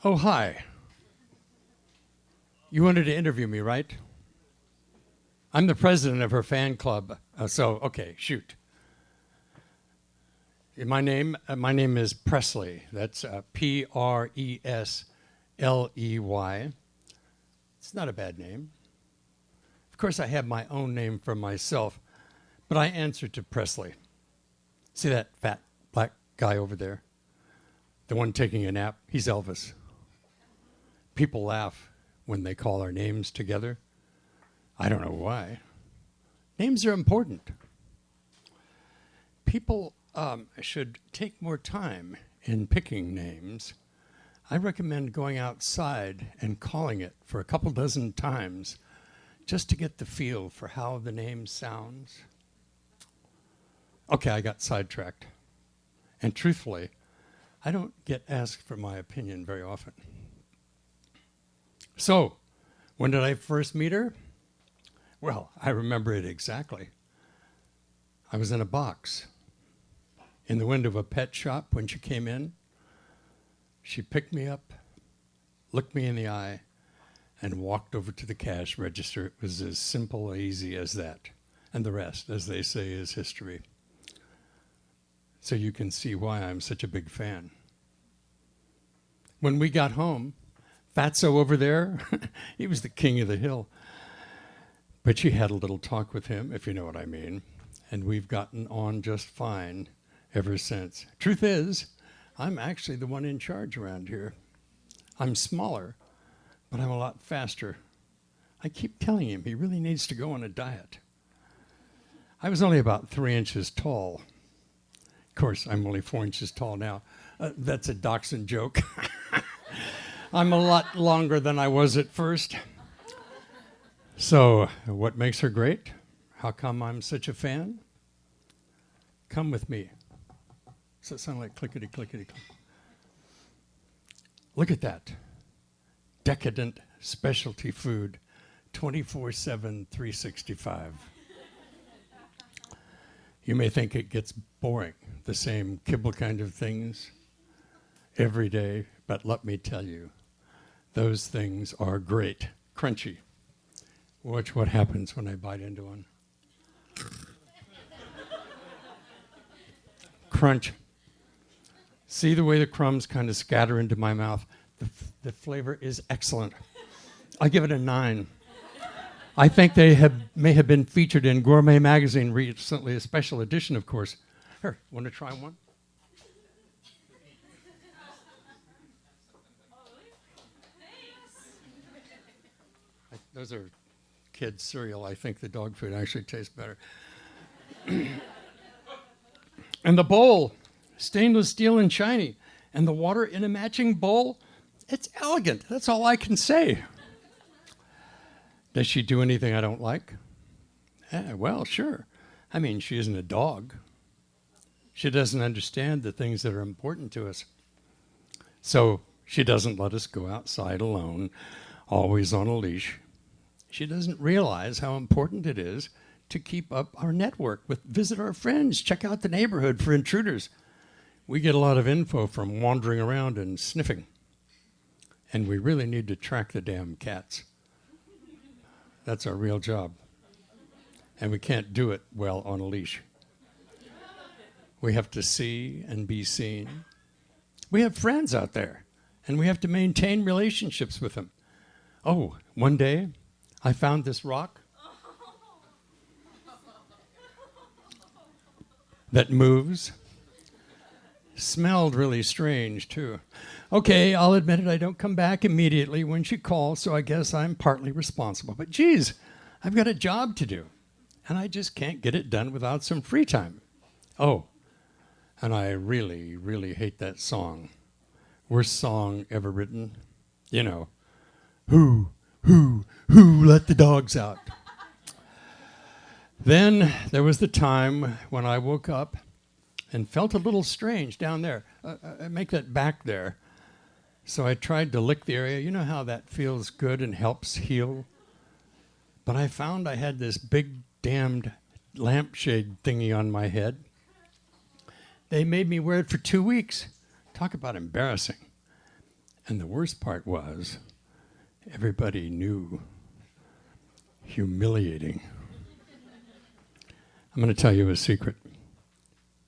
Oh, hi. You wanted to interview me, right? I'm the president of her fan club. Okay, shoot. My name is Presley. That's Presley. It's not a bad name. Of course, I have my own name for myself, but I answer to Presley. See that fat black guy over there? The one taking a nap? He's Elvis. People laugh when they call our names together. I don't know why. Names are important. People should take more time in picking names. I recommend going outside and calling it for a couple dozen times just to get the feel for how the name sounds. Okay, I got sidetracked. And truthfully, I don't get asked for my opinion very often. So, when did I first meet her? Well, I remember it exactly. I was in a box in the window of a pet shop when she came in. She picked me up, looked me in the eye, and walked over to the cash register. It was as simple, easy as that. And the rest, as they say, is history. So you can see why I'm such a big fan. When we got home, Fatso over there, he was the king of the hill. But she had a little talk with him, if you know what I mean. And we've gotten on just fine ever since. Truth is, I'm actually the one in charge around here. I'm smaller, but I'm a lot faster. I keep telling him he really needs to go on a diet. I was only about 3 inches tall. Of course, I'm only 4 inches tall now. That's a dachshund joke. I'm a lot longer than I was at first. So, what makes her great? How come I'm such a fan? Come with me. Does that sound like clickety-clickety? Look at that. Decadent specialty food, 24/7, 365. You may think it gets boring, the same kibble kind of things every day, but let me tell you, those things are great. Crunchy. Watch what happens when I bite into one. Crunch. See the way the crumbs kind of scatter into my mouth? The flavor is excellent. I give it a 9. I think they may have been featured in Gourmet Magazine recently, a special edition, of course. Here, want to try one? Those are kids' cereal. I think the dog food actually tastes better. And the bowl, stainless steel and shiny. And the water in a matching bowl, it's elegant. That's all I can say. Does she do anything I don't like? Well, sure. I mean, she isn't a dog. She doesn't understand the things that are important to us. So she doesn't let us go outside alone, always on a leash. She doesn't realize how important it is to keep up our network, visit our friends, check out the neighborhood for intruders. We get a lot of info from wandering around and sniffing. And we really need to track the damn cats. That's our real job. And we can't do it well on a leash. We have to see and be seen. We have friends out there, and we have to maintain relationships with them. Oh, one day, I found this rock that moves. Smelled really strange, too. Okay, I'll admit it, I don't come back immediately when she calls, so I guess I'm partly responsible. But geez, I've got a job to do, and I just can't get it done without some free time. Oh, and I really, really hate that song. Worst song ever written. You know, who let the dogs out? Then there was the time when I woke up and felt a little strange down there. Make that back there. So I tried to lick the area. You know how that feels good and helps heal? But I found I had this big damned lampshade thingy on my head. They made me wear it for 2 weeks. Talk about embarrassing. And the worst part was, everybody knew. Humiliating. I'm going to tell you a secret.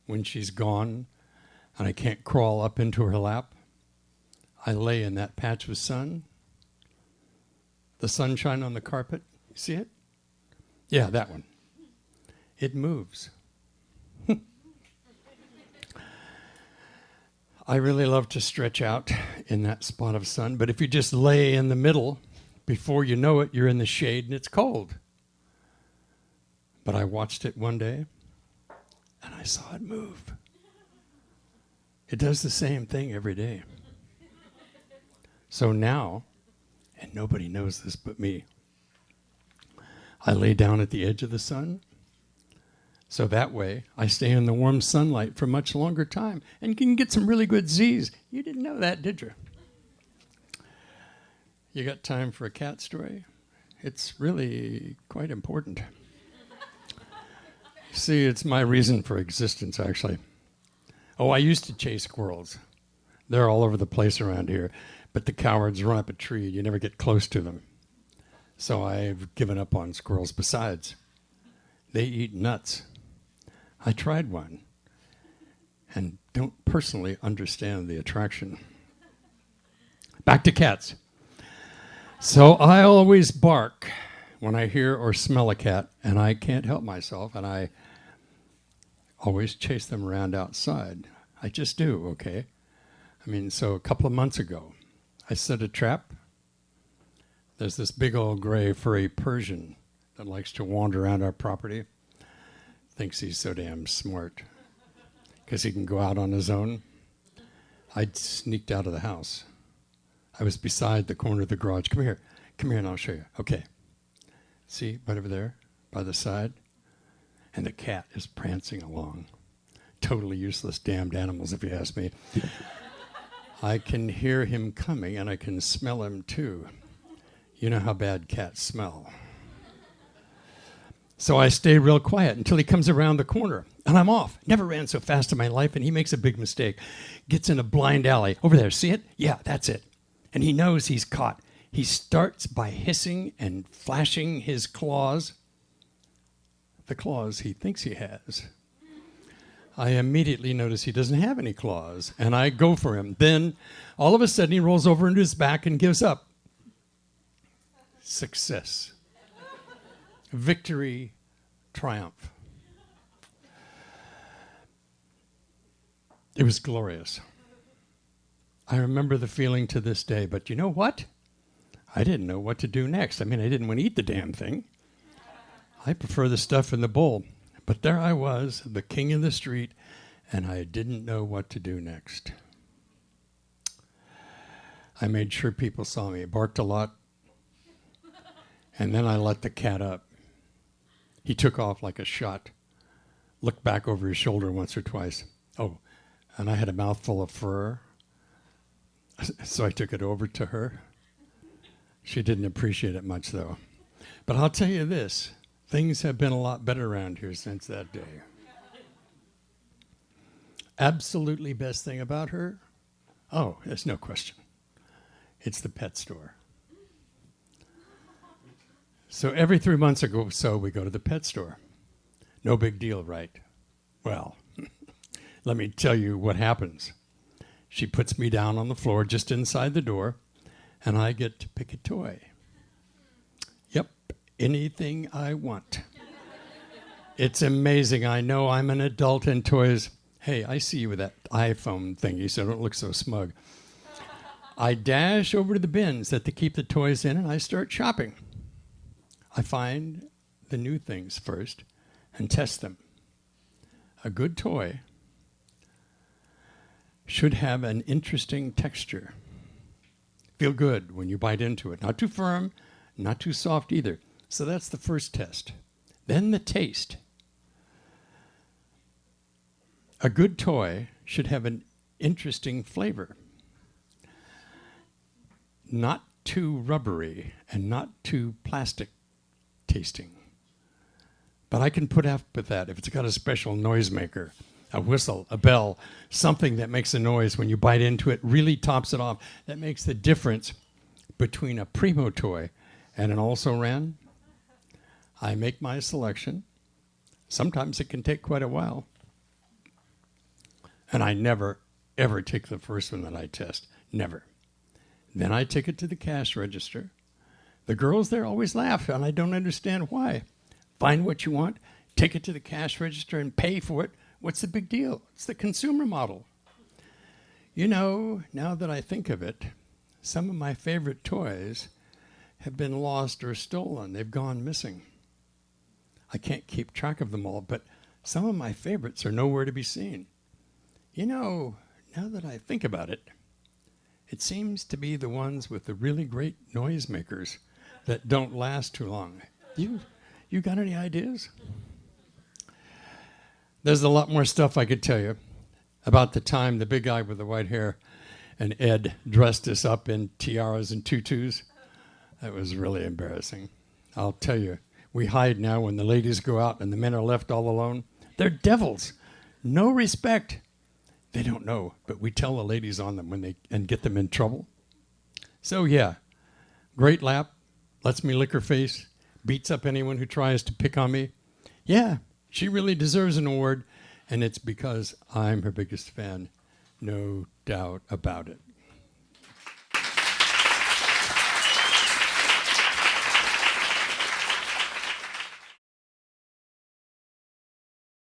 When she's gone and I can't crawl up into her lap, I lay in that patch of sun, the sunshine on the carpet. You see it? Yeah, that one. It moves. I really love to stretch out in that spot of sun, but if you just lay in the middle, before you know it, you're in the shade and it's cold. But I watched it one day and I saw it move. It does the same thing every day. So now, and nobody knows this but me, I lay down at the edge of the sun. So that way, I stay in the warm sunlight for much longer time and can get some really good Z's. You didn't know that, did you? You got time for a cat story? It's really quite important. See, it's my reason for existence, actually. Oh, I used to chase squirrels. They're all over the place around here, but the cowards run up a tree. You never get close to them. So I've given up on squirrels. Besides, they eat nuts. I tried one and don't personally understand the attraction. Back to cats. So I always bark when I hear or smell a cat, and I can't help myself, and I always chase them around outside. I just do, okay? I mean, so a couple of months ago, I set a trap. There's this big old gray furry Persian that likes to wander around our property. Thinks he's so damn smart because he can go out on his own. I'd sneaked out of the house. I was beside the corner of the garage. Come here and I'll show you. Okay. See, right over there by the side? And the cat is prancing along. Totally useless damned animals, if you ask me. I can hear him coming and I can smell him too. You know how bad cats smell. So I stay real quiet until he comes around the corner, and I'm off. Never ran so fast in my life, and he makes a big mistake. Gets in a blind alley. Over there, see it? Yeah, that's it. And he knows he's caught. He starts by hissing and flashing his claws. The claws he thinks he has. I immediately notice he doesn't have any claws, and I go for him. Then, all of a sudden, he rolls over into his back and gives up. Success. Victory, triumph. It was glorious. I remember the feeling to this day, but you know what? I didn't know what to do next. I mean, I didn't want to eat the damn thing. I prefer the stuff in the bowl. But there I was, the king of the street, and I didn't know what to do next. I made sure people saw me. Barked a lot. And then I let the cat up. He took off like a shot, looked back over his shoulder once or twice. Oh, and I had a mouthful of fur, so I took it over to her. She didn't appreciate it much, though. But I'll tell you this, things have been a lot better around here since that day. Absolutely best thing about her? Oh, there's no question. It's the pet store. So every 3 months ago, so we go to the pet store. No big deal, right? Well, let me tell you what happens. She puts me down on the floor just inside the door, and I get to pick a toy. Yep, anything I want. It's amazing. I know I'm an adult in toys. Hey, I see you with that iPhone thingy, so don't look so smug. I dash over to the bins that they keep the toys in, and I start shopping. I find the new things first and test them. A good toy should have an interesting texture. Feel good when you bite into it. Not too firm, not too soft either. So that's the first test. Then the taste. A good toy should have an interesting flavor. Not too rubbery and not too plastic tasting. But I can put up with that if it's got a special noisemaker a whistle, a bell, something that makes a noise when you bite into it, really tops it off. That makes the difference between a primo toy and an also-ran. I make my selection. Sometimes it can take quite a while. And I never, ever take the first one that I test. Never. Then I take it to the cash register. The girls there always laugh, and I don't understand why. Find what you want, take it to the cash register, and pay for it. What's the big deal? It's the consumer model. You know, now that I think of it, some of my favorite toys have been lost or stolen. They've gone missing. I can't keep track of them all, but some of my favorites are nowhere to be seen. You know, now that I think about it, it seems to be the ones with the really great noisemakers that don't last too long. You got any ideas? There's a lot more stuff I could tell you about the time the big guy with the white hair and Ed dressed us up in tiaras and tutus. That was really embarrassing. I'll tell you, we hide now when the ladies go out and the men are left all alone. They're devils. No respect. They don't know, but we tell the ladies on them and get them in trouble. So yeah, great lap, lets me lick her face, beats up anyone who tries to pick on me. Yeah, she really deserves an award, and it's because I'm her biggest fan. No doubt about it.